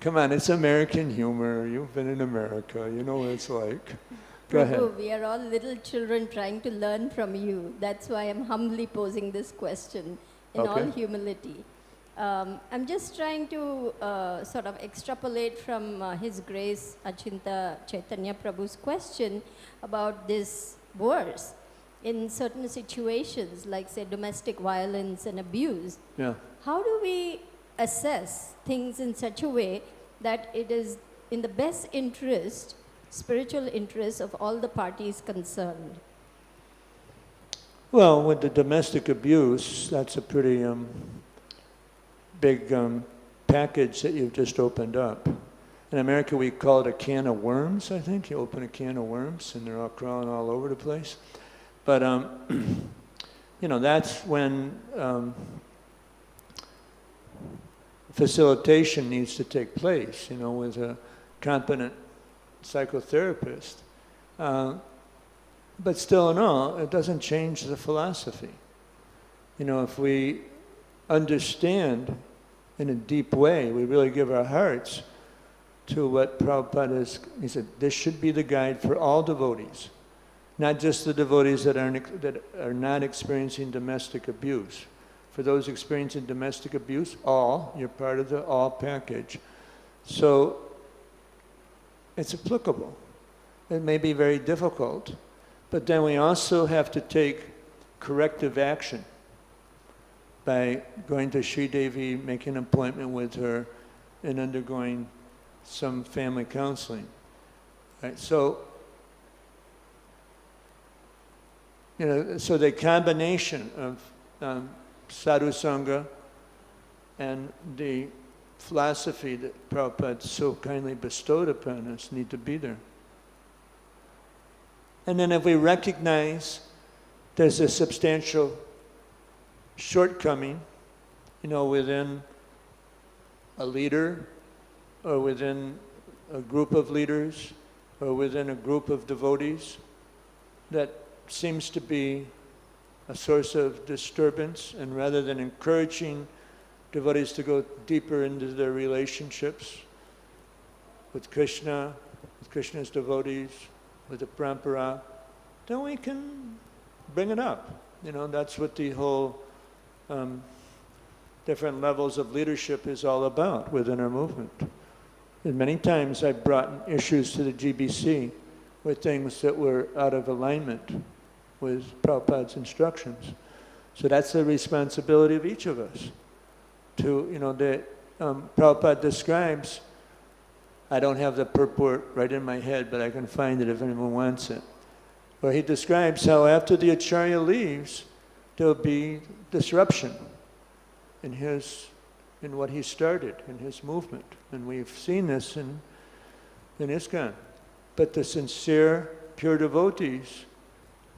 Come on, it's American humor. You've been in America. You know what it's like. Go ahead. Prabhu, we are all little children trying to learn from you. That's why I'm humbly posing this question in all humility. I'm just trying to sort of extrapolate from His Grace Achinta Chaitanya Prabhu's question about this verse. In certain situations, like say domestic violence and abuse, how do we assess things in such a way that it is in the best interest, spiritual interest of all the parties concerned? Well, with the domestic abuse, that's a pretty big package that you've just opened up. In America, we call it a can of worms, I think. You open a can of worms, and they're all crawling all over the place. But, you know, that's when facilitation needs to take place, you know, with a competent psychotherapist. But still in all, it doesn't change the philosophy. You know, if we understand in a deep way, we really give our hearts to what Prabhupada is, he said, this should be the guide for all devotees, not just the devotees that are not experiencing domestic abuse. For those experiencing domestic abuse, all, you're part of the all package. So it's applicable. It may be very difficult, but then we also have to take corrective action by going to Sri Devi, making an appointment with her, and undergoing some family counseling. Right? So, you know, so the combination of sadhu sangha and the philosophy that Prabhupada so kindly bestowed upon us need to be there. And then if we recognize there's a substantial shortcoming, you know, within a leader, or within a group of leaders, or within a group of devotees, that seems to be a source of disturbance, and rather than encouraging devotees to go deeper into their relationships with Krishna, with Krishna's devotees, with the parampara, then we can bring it up. You know, that's what the whole different levels of leadership is all about within our movement. And many times I've brought issues to the GBC with things that were out of alignment with Prabhupada's instructions. So that's the responsibility of each of us. To, you know, Prabhupada describes, I don't have the purport right in my head, but I can find it if anyone wants it, where he describes how after the Acharya leaves, there'll be disruption in what he started, in his movement. And we've seen this in ISKCON. But the sincere, pure devotees,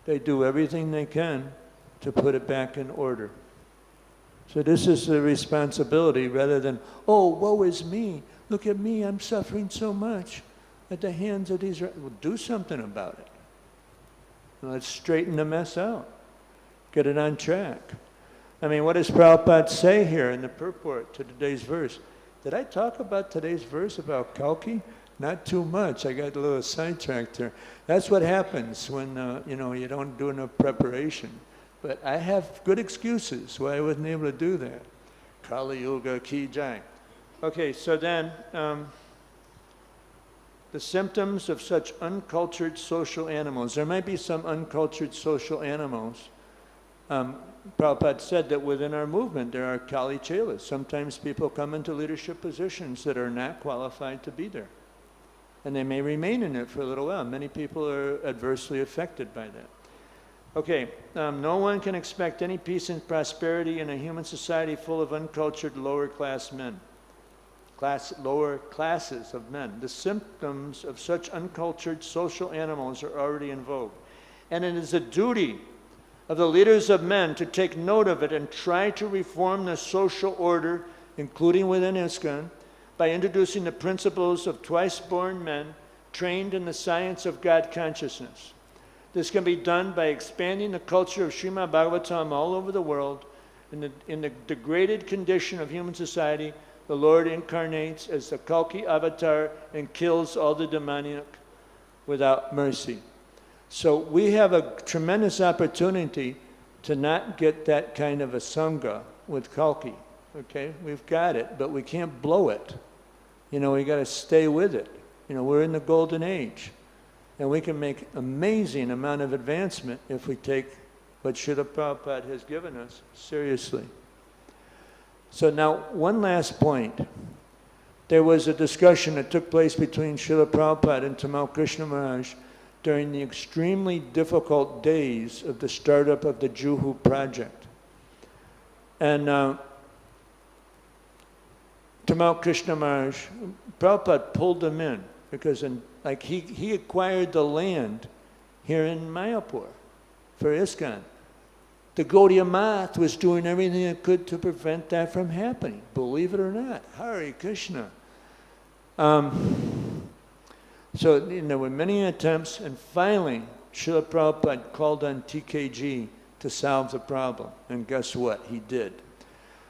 they do everything they can to put it back in order. So this is the responsibility, rather than, oh, woe is me, look at me, I'm suffering so much at the hands of these. Well, do something about it. Let's straighten the mess out. Get it on track. I mean, what does Prabhupada say here in the purport to today's verse? Did I talk about today's verse about Kalki? Not too much. I got a little sidetracked there. That's what happens when you know, you don't do enough preparation. But I have good excuses why I wasn't able to do that. Kali Yuga Ki Jai. Okay, so then the symptoms of such uncultured social animals. There might be some uncultured social animals. Prabhupada said that within our movement there are Kali Chelas. Sometimes people come into leadership positions that are not qualified to be there. And they may remain in it for a little while. Many people are adversely affected by that. Okay, no one can expect any peace and prosperity in a human society full of uncultured lower class men. Lower classes of men. The symptoms of such uncultured social animals are already in vogue. And it is a duty of the leaders of men to take note of it and try to reform the social order, including within ISKCON, by introducing the principles of twice-born men trained in the science of God consciousness. This can be done by expanding the culture of Srimad Bhagavatam all over the world. In the degraded condition of human society, the Lord incarnates as the Kalki avatar and kills all the demoniac without mercy. So we have a tremendous opportunity to not get that kind of a sangha with Kalki. Okay, we've got it, but we can't blow it. You know, we got to stay with it. You know, we're in the golden age, and we can make amazing amount of advancement if we take what Srila Prabhupada has given us seriously. So now, one last point. There was a discussion that took place between Srila Prabhupada and Tamal Krishna Maharaj during the extremely difficult days of the startup of the Juhu project. And Tamal Krishna Maharaj Prabhupada pulled him in because he acquired the land here in Mayapur for ISKCON. The Gaudiya Math was doing everything it could to prevent that from happening, believe it or not. Hare Krishna. So there were many attempts, and finally, Srila Prabhupada called on TKG to solve the problem, and guess what? He did.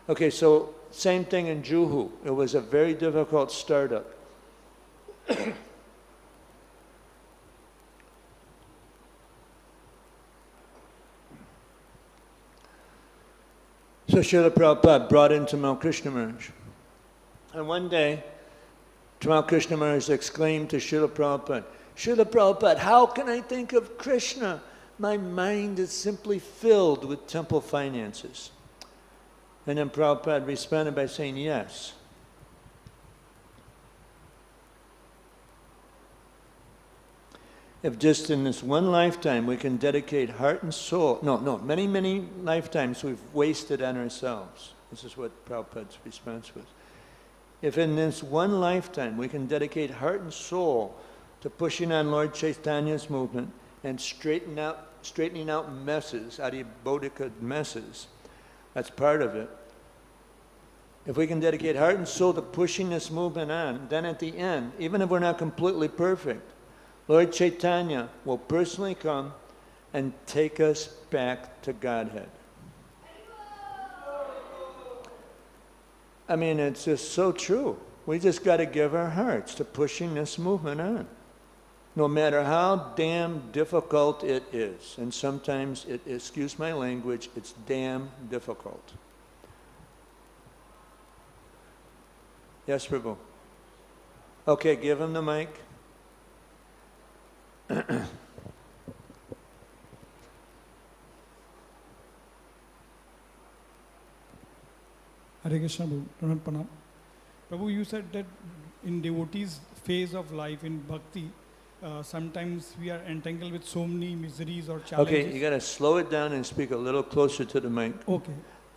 Okay, so same thing in Juhu. It was a very difficult startup. So Srila Prabhupada brought in Tamal Krishna Maharaj. And one day, Tamal Krishna Maharaj exclaimed to Srila Prabhupada, Srila Prabhupada, how can I think of Krishna? My mind is simply filled with temple finances. And then Prabhupada responded by saying, yes. If just in this one lifetime we can dedicate heart and soul, many, many lifetimes we've wasted on ourselves. This is what Prabhupada's response was. If in this one lifetime we can dedicate heart and soul to pushing on Lord Chaitanya's movement and straightening out messes, adibodhika messes, that's part of it. If we can dedicate heart and soul to pushing this movement on, then at the end, even if we're not completely perfect, Lord Chaitanya will personally come and take us back to Godhead. I mean, it's just so true. We just got to give our hearts to pushing this movement on. No matter how damn difficult it is. And sometimes, excuse my language, it's damn difficult. Yes, Prabhu. Okay, give him the mic. Hare Krishna, Prabhu. Prabhu, you said that in devotees' phase of life, in bhakti, sometimes we are entangled with so many miseries or challenges. Okay, you got to slow it down and speak a little closer to the mic. Okay.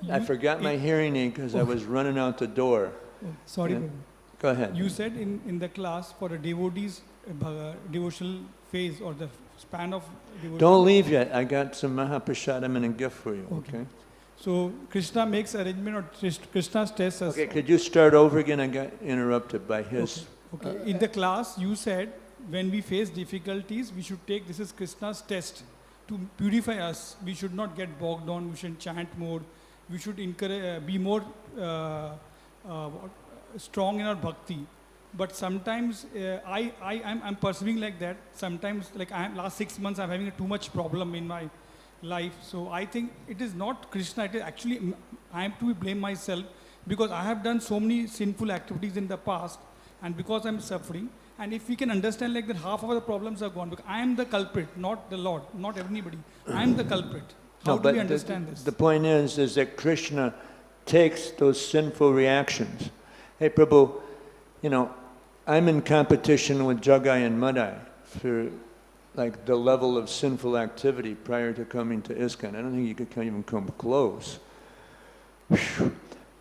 I forgot my hearing aid because I was running out the door. Oh, sorry, Prabhu. Go ahead. You said in the class for a devotee's devotional phase or the span of devotion. Don't leave yet. I got some Mahaprasadam and a gift for you, okay? So Krishna makes arrangement, or Krishna's tests us. Okay, could you start over again? I got interrupted by his... Okay. In the class, you said when we face difficulties, we should take this is Krishna's test to purify us. We should not get bogged down. We should chant more. We should encourage, be more strong in our bhakti. But sometimes I'm perceiving like that. Sometimes, like last 6 months, I'm having too much problem in my life. So I think it is not Krishna. It is actually I am to blame myself because I have done so many sinful activities in the past, and because I'm suffering. And if we can understand like that, half of the problems are gone. Because I am the culprit, not the Lord, not everybody. I am the culprit. How do we understand this? The point is that Krishna takes those sinful reactions. Hey, Prabhu, you know, I'm in competition with Jagai and Madai for like the level of sinful activity prior to coming to ISKCON. I don't think you could even come close.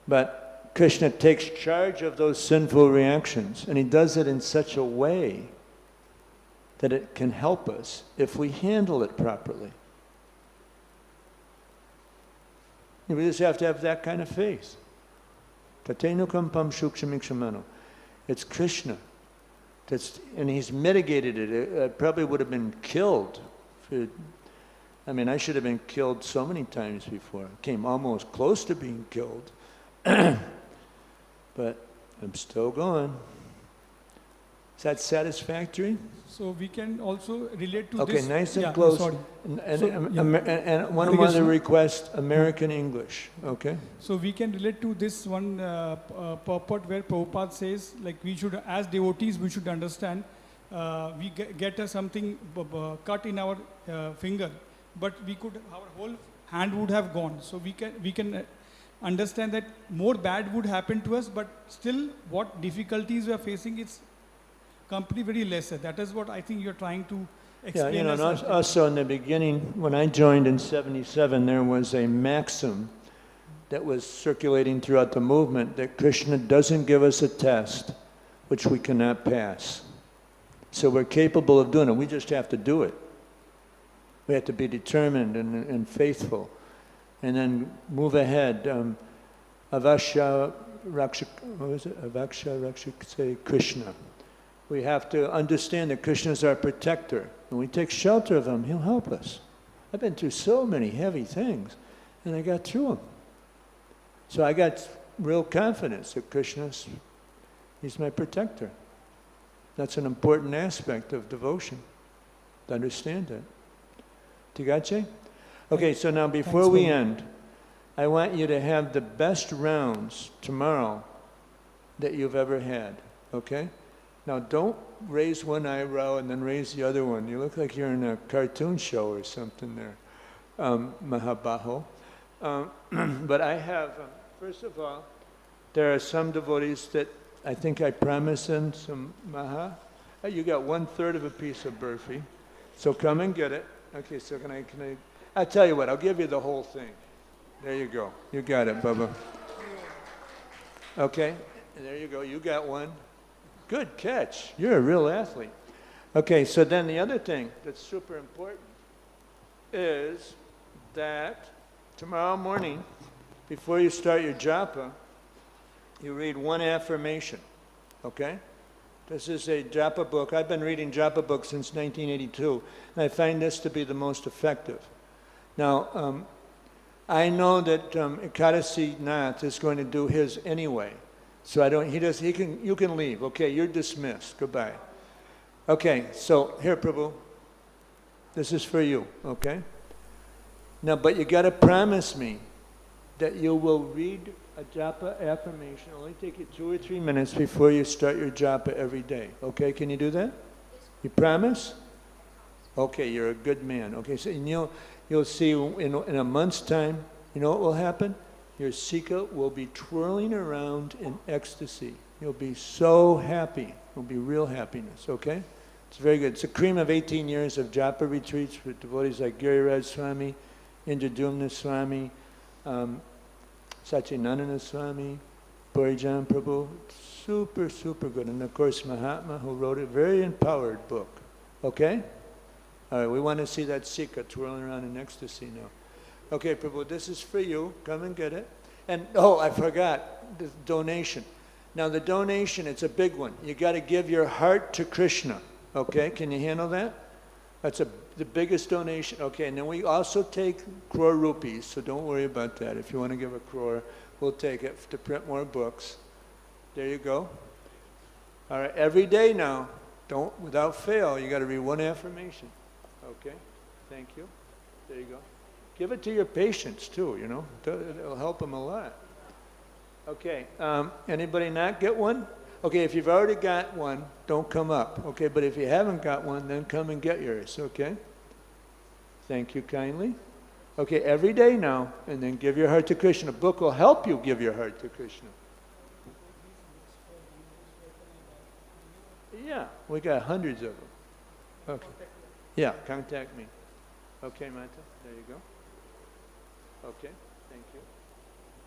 But Krishna takes charge of those sinful reactions, and he does it in such a way that it can help us if we handle it properly. We just have to have that kind of faith. It's Krishna. And he's mitigated it. I probably would have been killed. I mean, I should have been killed so many times before. I came almost close to being killed. But I'm still going. Is that satisfactory? So we can also relate to this. Okay, nice and yeah, close. Sorry. And one other request, American English, okay? So we can relate to this one purport where Prabhupada says, like we should, as devotees, we should understand, we get something cut in our finger, but we could, our whole hand would have gone. So we can understand that more bad would happen to us, but still what difficulties we are facing, it's completely very lesser. That is what I think you're trying to explain. Yeah, you know, also in the beginning, when I joined in '77, there was a maxim that was circulating throughout the movement that Krishna doesn't give us a test which we cannot pass. So we're capable of doing it. We just have to do it. We have to be determined and faithful, and then move ahead. Avasya Rakshak Krishna. We have to understand that Krishna is our protector. When we take shelter of him, he'll help us. I've been through so many heavy things, and I got through them. So I got real confidence that Krishna's, he's my protector. That's an important aspect of devotion, to understand that. Tigache? Okay, so now before we end, I want you to have the best rounds tomorrow that you've ever had, okay? Now don't raise one eyebrow and then raise the other one. You look like you're in a cartoon show or something there, Mahabaho. But I have, first of all, there are some devotees that I think I promised them some Maha. You got 1/3 of a piece of burfi, so come and get it. Okay, so can I, I'll tell you what, I'll give you the whole thing. There you go. You got it, Bubba. Okay, there you go. You got one. Good catch. You're a real athlete. Okay, so then the other thing that's super important is that tomorrow morning, before you start your japa, you read one affirmation, okay? This is a japa book. I've been reading japa books since 1982, and I find this to be the most effective. Now, I know that Ekadasi Nath is going to do his anyway, so I don't, you can leave. Okay, you're dismissed. Goodbye. Okay, so here, Prabhu, this is for you, okay? Now, but you got to promise me that you will read a japa affirmation. It'll only take you 2 or 3 minutes before you start your japa every day. Okay, can you do that? You promise? Okay, you're a good man. Okay, so you'll see in a month's time, you know what will happen? Your sika will be twirling around in ecstasy. You'll be so happy. It'll be real happiness, okay? It's very good. It's a cream of 18 years of japa retreats with devotees like Giriraj Swami, Indradumna Swami, Satyanandana Swami, Purijan Prabhu. Super, super good. And of course, Mahatma, who wrote a very empowered book. Okay? All right, we want to see that sika twirling around in ecstasy now. Okay, Prabhu, this is for you. Come and get it. And, oh, I forgot, the donation. Now, the donation, it's a big one. You got to give your heart to Krishna. Okay, can you handle that? That's the biggest donation. Okay, and then we also take crore rupees, so don't worry about that. If you want to give a crore, we'll take it to print more books. There you go. All right, every day now, without fail, you got to read one affirmation. Okay, thank you. There you go. Give it to your patients too, you know. It'll help them a lot. Okay, anybody not get one? Okay, if you've already got one, don't come up. Okay, but if you haven't got one, then come and get yours, okay? Thank you kindly. Okay, every day now, and then give your heart to Krishna. A book will help you give your heart to Krishna. Yeah, we got hundreds of them. Okay. Yeah, contact me. Okay, Mata, there you go. Okay, thank you.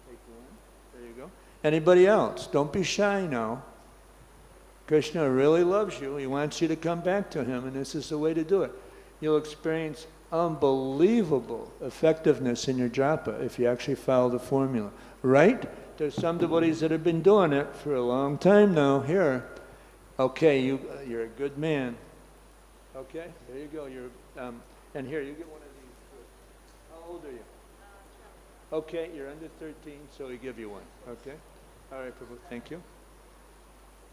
Take one. There you go. Anybody else? Don't be shy now. Krishna really loves you. He wants you to come back to him, and this is the way to do it. You'll experience unbelievable effectiveness in your japa if you actually follow the formula. Right? There's some devotees that have been doing it for a long time now. Here. Okay, you're a good man. Okay, there you go. And here, you get one of these. How old are you? Okay, you're under 13, so we give you one. Okay? All right, Prabhu, thank you.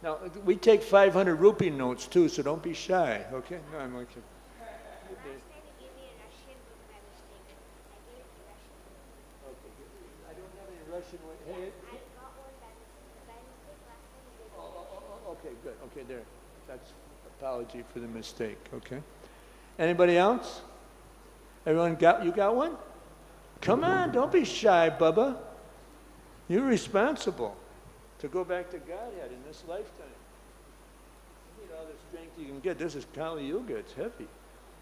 Now, we take 500 rupee notes too, so don't be shy, okay? No, I'm like... I don't have any Russian... Hey, okay, good. Okay, there. That's apology for the mistake, okay? Anybody else? Everyone you got one? Come on, don't be shy, Bubba. You're responsible to go back to Godhead in this lifetime. You need all the strength you can get. This is Kali Yuga, it's heavy.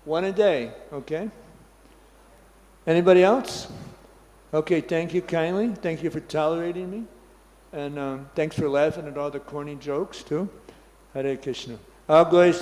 One a day, okay? Anybody else? Okay, thank you kindly. Thank you for tolerating me. And thanks for laughing at all the corny jokes, too. Hare Krishna. All glories to